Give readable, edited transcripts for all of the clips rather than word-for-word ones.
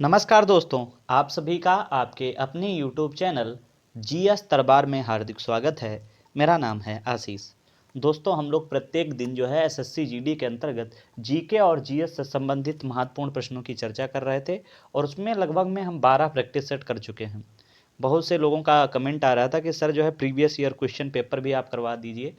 नमस्कार दोस्तों, आप सभी का आपके अपने YouTube चैनल जीएस दरबार में हार्दिक स्वागत है। मेरा नाम है आशीष। दोस्तों, हम लोग प्रत्येक दिन जो है एसएससी जीडी के अंतर्गत जीके और जीएस से संबंधित महत्वपूर्ण प्रश्नों की चर्चा कर रहे थे और उसमें लगभग में हम 12 प्रैक्टिस सेट कर चुके हैं। बहुत से लोगों का कमेंट आ रहा था कि सर जो है प्रीवियस ईयर क्वेश्चन पेपर भी आप करवा दीजिए,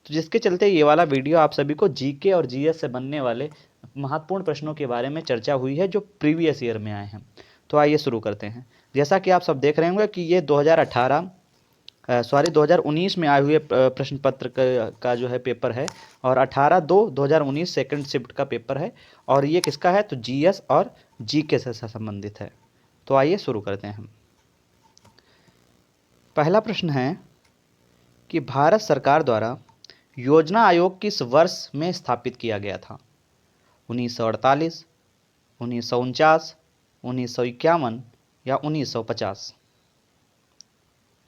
तो जिसके चलते ये वाला वीडियो आप सभी को जीके और जीएस से बनने वाले महत्वपूर्ण प्रश्नों के बारे में चर्चा हुई है जो प्रीवियस ईयर में आए हैं। तो आइए शुरू करते हैं। जैसा कि आप सब देख रहे होंगे कि ये 2019 में आए हुए प्रश्न पत्र का जो है पेपर है और 18/2/2019 सेकंड शिफ्ट का पेपर है और ये किसका है तो जीएस और जीके से संबंधित है। तो आइए शुरू करते हैं। पहला प्रश्न है कि भारत सरकार द्वारा योजना आयोग किस वर्ष में स्थापित किया गया था? 1948, 1949, 1951 या 1950?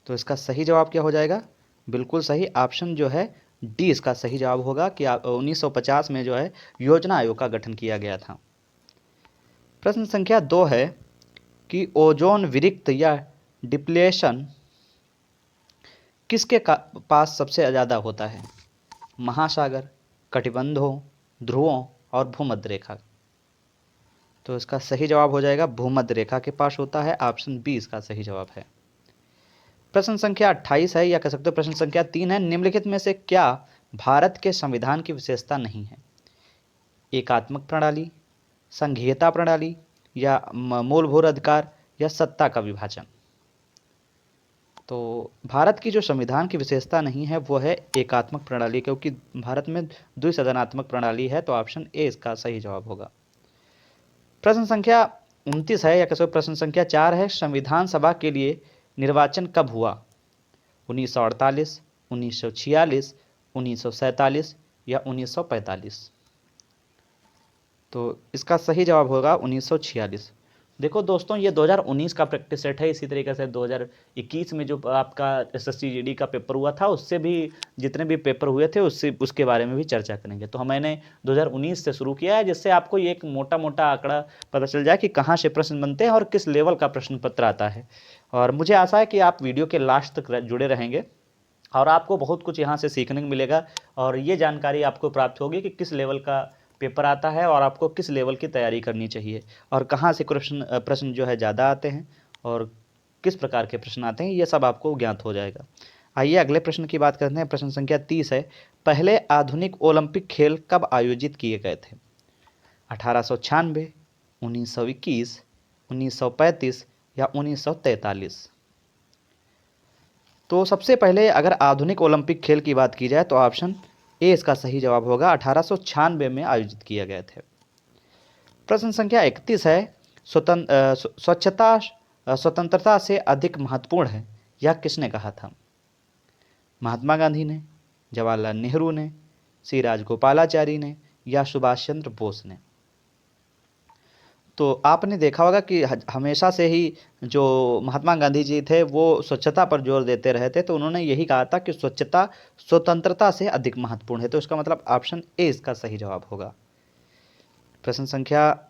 तो इसका सही जवाब क्या हो जाएगा? बिल्कुल सही, ऑप्शन जो है डी इसका सही जवाब होगा कि 1950 में जो है योजना आयोग का गठन किया गया था। प्रश्न संख्या 2 है कि ओजोन विरिक्त या डिप्लेशन किसके पास सबसे ज़्यादा होता है? महासागर, कटिबंधों, ध्रुवों और भूमध्य रेखा? तो इसका सही जवाब हो जाएगा भूमध्य रेखा के पास होता है, ऑप्शन बी इसका सही जवाब है। प्रश्न संख्या 28 है, या कह सकते हो प्रश्न संख्या 3 है, निम्नलिखित में से क्या भारत के संविधान की विशेषता नहीं है? एकात्मक प्रणाली, संघीयता प्रणाली या मूलभूत अधिकार या सत्ता का विभाजन? तो भारत की जो संविधान की विशेषता नहीं है वो है एकात्मक प्रणाली, क्योंकि भारत में द्विसदनात्मक प्रणाली है, तो ऑप्शन ए इसका सही जवाब होगा। प्रश्न संख्या 29 है, या कह सकते हो प्रश्न संख्या 4 है, संविधान सभा के लिए निर्वाचन कब हुआ? 1948, 1946, 1947 या 1945? तो इसका सही जवाब होगा 1946। देखो दोस्तों, ये 2019 का प्रैक्टिस सेट है। इसी तरीके से 2021 में जो आपका एसएससी जीडी का पेपर हुआ था, उससे भी जितने भी पेपर हुए थे उसके बारे में भी चर्चा करेंगे। तो मैंने 2019 से शुरू किया है, जिससे आपको ये एक मोटा मोटा आंकड़ा पता चल जाए कि कहाँ से प्रश्न बनते हैं और किस लेवल का प्रश्न पत्र आता है। और मुझे आशा है कि आप वीडियो के लास्ट तक जुड़े रहेंगे और आपको बहुत कुछ यहाँ से सीखने को मिलेगा और ये जानकारी आपको प्राप्त होगी कि किस लेवल का पेपर आता है और आपको किस लेवल की तैयारी करनी चाहिए और कहाँ से प्रश्न जो है ज़्यादा आते हैं और किस प्रकार के प्रश्न आते हैं, ये सब आपको ज्ञात हो जाएगा। आइए अगले प्रश्न की बात करते हैं। प्रश्न संख्या 30 है, पहले आधुनिक ओलंपिक खेल कब आयोजित किए गए थे? 1896, 1921, 1935 या 1943? तो सबसे पहले अगर आधुनिक ओलंपिक खेल की बात की जाए तो ऑप्शन ए इसका सही जवाब होगा, 1896 में आयोजित किए गए थे। प्रश्न संख्या 31 है, स्वतंत्रता से अधिक महत्वपूर्ण है, यह किसने कहा था? महात्मा गांधी ने, जवाहरलाल नेहरू ने, श्री राजगोपालाचारी ने या सुभाष चंद्र बोस ने? तो आपने देखा होगा कि हमेशा से ही जो महात्मा गांधी जी थे वो स्वच्छता पर जोर देते रहे थे, तो उन्होंने यही कहा था कि स्वच्छता स्वतंत्रता से अधिक महत्वपूर्ण है, तो इसका मतलब ऑप्शन ए इसका सही जवाब होगा। प्रश्न संख्या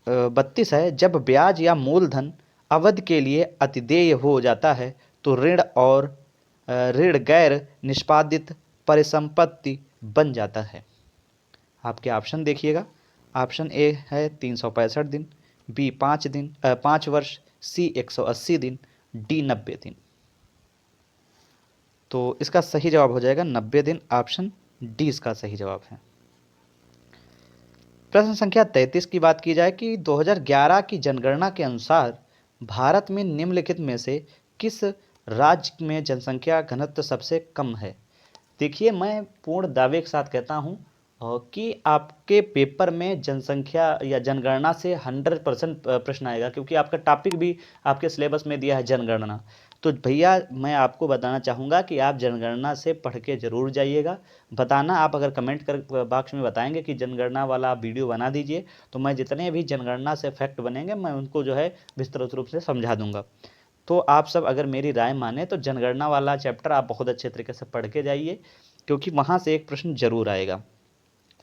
32 है, जब ब्याज या मूलधन अवधि के लिए अतिदेय हो जाता है तो ऋण गैर निष्पादित परिसंपत्ति बन जाता है। आपके ऑप्शन देखिएगा। ऑप्शन ए है 365 दिन, बी 5 वर्ष, सी 180 दिन, डी 90 दिन। तो इसका सही जवाब हो जाएगा 90 दिन, ऑप्शन डी इसका सही जवाब है। प्रश्न संख्या 33 की बात की जाए कि 2011 की जनगणना के अनुसार भारत में निम्नलिखित में से किस राज्य में जनसंख्या घनत्व सबसे कम है? देखिए, मैं पूर्ण दावे के साथ कहता हूँ कि आपके पेपर में जनसंख्या या जनगणना से 100% प्रश्न आएगा, क्योंकि आपका टॉपिक भी आपके सिलेबस में दिया है जनगणना। तो भैया मैं आपको बताना चाहूँगा कि आप जनगणना से पढ़ के ज़रूर जाइएगा। बताना, आप अगर कमेंट कर बॉक्स में बताएंगे कि जनगणना वाला आप वीडियो बना दीजिए, तो मैं जितने भी जनगणना से फैक्ट बनेंगे मैं उनको जो है विस्तृत रूप से समझा दूंगा। तो आप सब अगर मेरी राय माने तो जनगणना वाला चैप्टर आप बहुत अच्छे तरीके से पढ़ के जाइए, क्योंकि वहाँ से एक प्रश्न जरूर आएगा।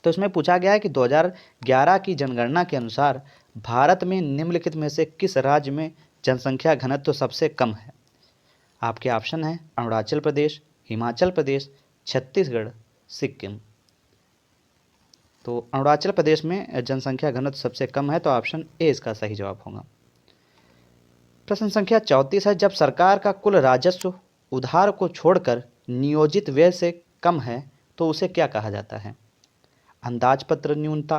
तो इसमें पूछा गया है कि 2011 की जनगणना के अनुसार भारत में निम्नलिखित में से किस राज्य में जनसंख्या घनत्व तो सबसे कम है। आपके ऑप्शन है अरुणाचल प्रदेश, हिमाचल प्रदेश, छत्तीसगढ़, सिक्किम। तो अरुणाचल प्रदेश में जनसंख्या घनत्व सबसे कम है, तो ऑप्शन ए इसका सही जवाब होगा। प्रश्न संख्या 34 है, जब सरकार का कुल राजस्व उधार को छोड़कर नियोजित व्यय से कम है तो उसे क्या कहा जाता है। अंदाजपत्र न्यूनता,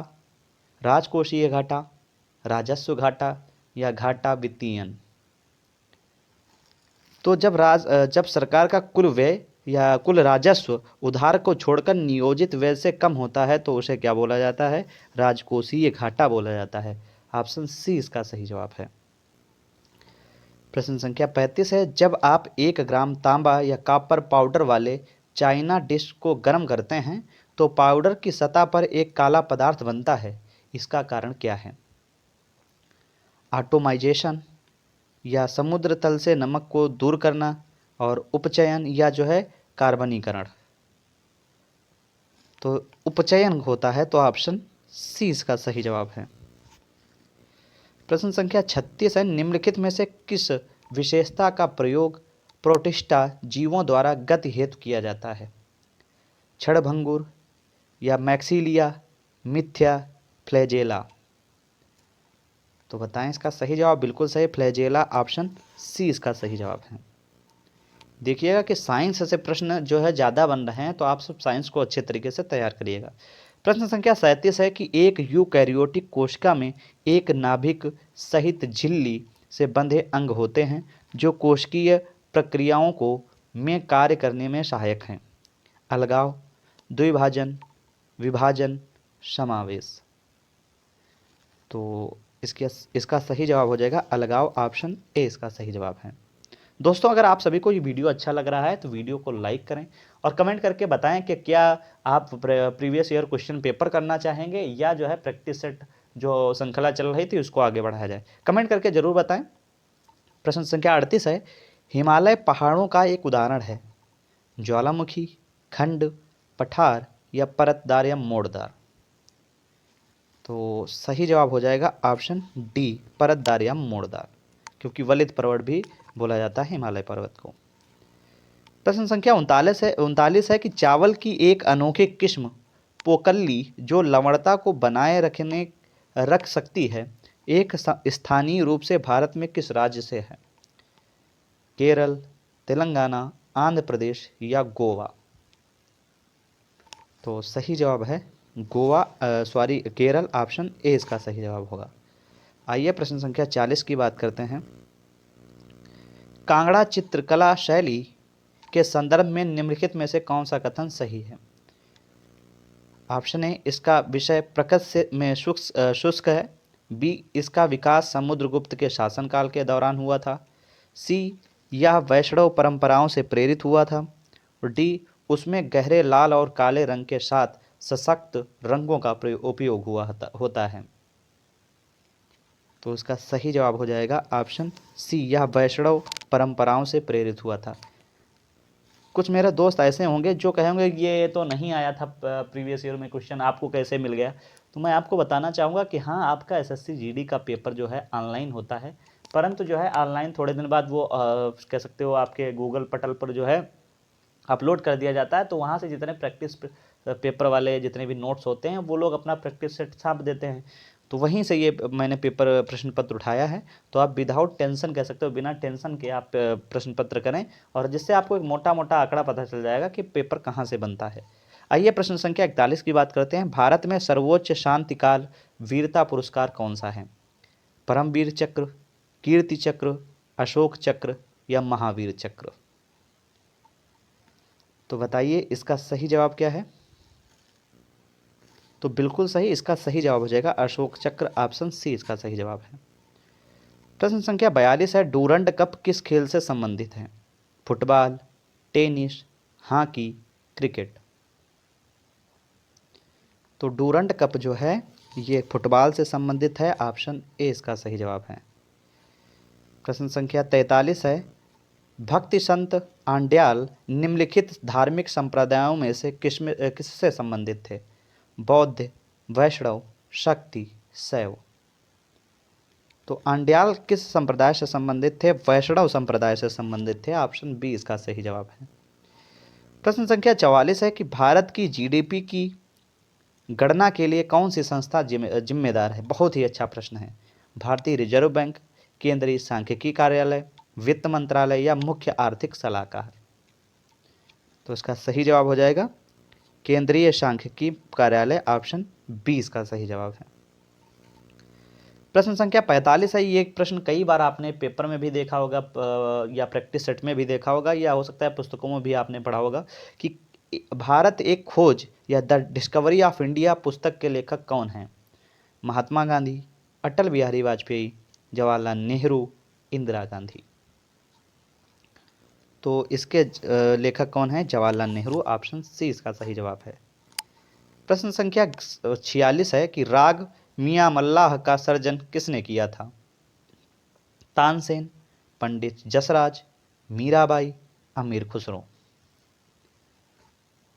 राजकोषीय घाटा, राजस्व घाटा या घाटा वित्तीयन। तो जब सरकार का कुल व्यय या कुल राजस्व उधार को छोड़कर नियोजित व्यय से कम होता है तो उसे क्या बोला जाता है, राजकोषीय घाटा बोला जाता है। ऑप्शन सी इसका सही जवाब है। प्रश्न संख्या 35 है, जब आप 1 ग्राम तांबा या कॉपर पाउडर वाले चाइना डिश को गर्म करते हैं तो पाउडर की सतह पर एक काला पदार्थ बनता है, इसका कारण क्या है। एटोमाइजेशन या समुद्र तल से नमक को दूर करना और उपचयन या जो है कार्बनीकरण। तो उपचयन होता है, तो ऑप्शन सी इसका सही जवाब है। प्रश्न संख्या 36 है, निम्नलिखित में से किस विशेषता का प्रयोग प्रोटिस्टा जीवों द्वारा गति हेतु किया जाता है। क्षणभंगुर या मैक्सिलिया, मिथ्या, फ्लैजेला। तो बताएं इसका सही जवाब। बिल्कुल सही, फ्लैजेला, ऑप्शन सी इसका सही जवाब है। देखिएगा कि साइंस से प्रश्न जो है ज़्यादा बन रहे हैं, तो आप सब साइंस को अच्छे तरीके से तैयार करिएगा। प्रश्न संख्या 37 है कि एक यूकैरियोटिक कोशिका में एक नाभिक सहित झिल्ली से बंधे अंग होते हैं जो कोशिकीय प्रक्रियाओं को में कार्य करने में सहायक हैं। अलगाव, द्विभाजन, विभाजन, समावेश। तो इसका सही जवाब हो जाएगा अलगाव, ऑप्शन ए इसका सही जवाब है। दोस्तों, अगर आप सभी को ये वीडियो अच्छा लग रहा है तो वीडियो को लाइक करें और कमेंट करके बताएं कि क्या आप प्रीवियस ईयर क्वेश्चन पेपर करना चाहेंगे या जो है प्रैक्टिस सेट जो श्रृंखला चल रही थी उसको आगे बढ़ाया जाए। कमेंट करके जरूर बताएं। प्रश्न संख्या 38 है, हिमालय पहाड़ों का एक उदाहरण है। ज्वालामुखी, खंड, पठार या परतदार या मोड़दार। तो सही जवाब हो जाएगा ऑप्शन डी, परतदार या मोड़दार, क्योंकि वलित पर्वत भी बोला जाता है हिमालय पर्वत को। प्रश्न संख्या 39 है कि चावल की एक अनोखी किस्म पोकल्ली जो लवणता को बनाए रख सकती है, एक स्थानीय रूप से भारत में किस राज्य से है। केरल, तेलंगाना, आंध्र प्रदेश या गोवा। तो सही जवाब है केरल, ऑप्शन ए इसका सही जवाब होगा। आइए प्रश्न संख्या 40 की बात करते हैं। कांगड़ा चित्रकला शैली के संदर्भ में निम्नलिखित में से कौन सा कथन सही है। ऑप्शन ए, इसका विषय प्रकृति में शुष्क है। बी, इसका विकास समुद्रगुप्त के शासनकाल के दौरान हुआ था। सी, यह वैष्णव परंपराओं से प्रेरित हुआ था। और डी, उसमें गहरे लाल और काले रंग के साथ सशक्त रंगों का उपयोग होता है। तो इसका सही जवाब हो जाएगा ऑप्शन सी, यह वैष्णव परंपराओं से प्रेरित हुआ था। कुछ मेरे दोस्त ऐसे होंगे जो कहेंगे ये तो नहीं आया था प्रीवियस ईयर में क्वेश्चन, आपको कैसे मिल गया। तो मैं आपको बताना चाहूँगा कि हाँ, आपका एसएससी जीडी का पेपर जो है ऑनलाइन होता है, परंतु जो है ऑनलाइन थोड़े दिन बाद वो कह सकते हो आपके गूगल पटल पर जो है अपलोड कर दिया जाता है। तो वहाँ से जितने प्रैक्टिस पेपर वाले जितने भी नोट्स होते हैं वो लोग अपना प्रैक्टिस सेट छाप देते हैं। तो वहीं से ये मैंने पेपर प्रश्न पत्र उठाया है। तो आप विदाउट टेंशन कह सकते हो, बिना टेंशन के आप प्रश्न पत्र करें और जिससे आपको एक मोटा मोटा आंकड़ा पता चल जाएगा कि पेपर कहाँ से बनता है। आइए प्रश्न संख्या 41 की बात करते हैं। भारत में सर्वोच्च शांतिकाल वीरता पुरस्कार कौन सा है। परमवीर चक्र, कीर्ति चक्र, अशोक चक्र या महावीर चक्र। तो बताइए इसका सही जवाब क्या है। तो बिल्कुल सही, इसका सही जवाब हो जाएगा अशोक चक्र, ऑप्शन सी इसका सही जवाब है। प्रश्न संख्या 42 है, डूरंड कप किस खेल से संबंधित है। Football, tennis, hockey, cricket. तो डूरंड कप जो है ये फुटबॉल से संबंधित है, ऑप्शन ए इसका सही जवाब है। प्रश्न संख्या 43 है, भक्ति संत आंड्याल निम्नलिखित धार्मिक संप्रदायों में से किससे संबंधित थे। बौद्ध, वैष्णव, शक्ति, शैव। तो आंड्याल किस संप्रदाय से संबंधित थे? वैष्णव संप्रदाय से संबंधित थे। ऑप्शन बी इसका सही जवाब है। प्रश्न संख्या 44 है कि भारत की जीडीपी की गणना के लिए कौन सी संस्था जिम्मेदार है? बहुत ही अच्छा प्रश्न है। भारतीय रिजर्व बैंक, केंद्रीय सांख्यिकी कार्यालय, वित्त मंत्रालय या मुख्य आर्थिक सलाहकार। तो इसका सही जवाब हो जाएगा केंद्रीय सांख्यिकी कार्यालय। ऑप्शन बी इसका सही जवाब है। प्रश्न संख्या 45 है। ये एक प्रश्न कई बार आपने पेपर में भी देखा होगा या प्रैक्टिस सेट में भी देखा होगा, या हो सकता है पुस्तकों में भी आपने पढ़ा होगा कि भारत एक खोज या द डिस्कवरी ऑफ इंडिया पुस्तक के लेखक कौन हैं? महात्मा गांधी, अटल बिहारी वाजपेयी, जवाहरलाल नेहरू, इंदिरा गांधी। तो इसके लेखक कौन हैं? जवाहरलाल नेहरू। ऑप्शन सी इसका सही जवाब है। प्रश्न संख्या 46 है कि राग मियां मल्लाह का सर्जन किसने किया था? तानसेन, पंडित जसराज, मीराबाई, अमीर खुसरो।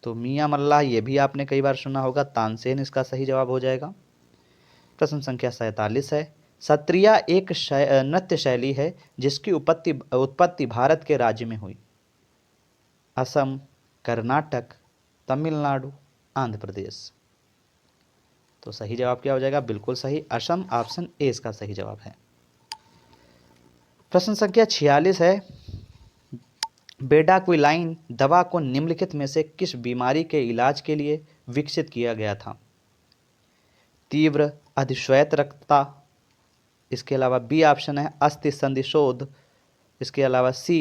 तो मियां मल्लाह ये भी आपने कई बार सुना होगा, तानसेन इसका सही जवाब हो जाएगा। प्रश्न संख्या 47 है। सत्रिया एक नृत्य शैली है जिसकी उत्पत्ति भारत के राज्य में हुई? असम, कर्नाटक, तमिलनाडु, आंध्र प्रदेश। तो सही जवाब क्या हो जाएगा? बिल्कुल सही, असम। ऑप्शन ए इसका सही जवाब है। प्रश्न संख्या 46 है। बेडाक्विलाइन दवा को निम्नलिखित में से किस बीमारी के इलाज के लिए विकसित किया गया था? तीव्र अधिश्वेत रक्तता, इसके अलावा बी ऑप्शन है अस्थि संधिशोध, इसके अलावा सी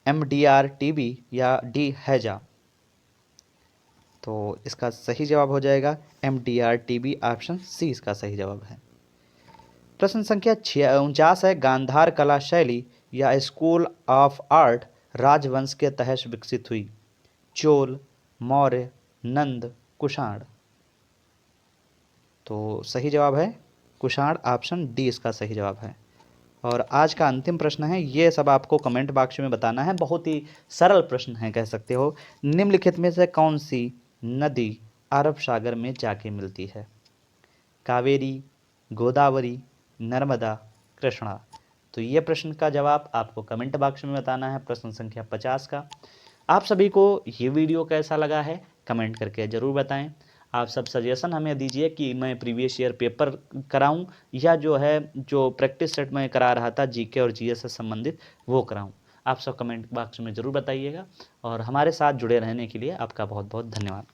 MDR टीबी या डी हैजा। तो इसका सही जवाब हो जाएगा MDR टीबी। ऑप्शन सी इसका सही जवाब है। प्रश्न संख्या 49 है। गांधार कला शैली या स्कूल ऑफ आर्ट राजवंश के तहत विकसित हुई? चोल, मौर्य, नंद, कुषाण। तो सही जवाब है कुषाण। ऑप्शन डी इसका सही जवाब है। और आज का अंतिम प्रश्न है, ये सब आपको कमेंट बॉक्स में बताना है। बहुत ही सरल प्रश्न है कह सकते हो। निम्नलिखित में से कौन सी नदी अरब सागर में जाके मिलती है? कावेरी, गोदावरी, नर्मदा, कृष्णा। तो ये प्रश्न का जवाब आपको कमेंट बॉक्स में बताना है, प्रश्न संख्या 50 का। आप सभी को ये वीडियो कैसा लगा है कमेंट करके ज़रूर बताएं। आप सब सजेशन हमें दीजिए कि मैं प्रीवियस ईयर पेपर कराऊं या जो प्रैक्टिस सेट में करा रहा था जीके और जीएस से संबंधित वो कराऊं। आप सब कमेंट बॉक्स में ज़रूर बताइएगा और हमारे साथ जुड़े रहने के लिए आपका बहुत बहुत धन्यवाद।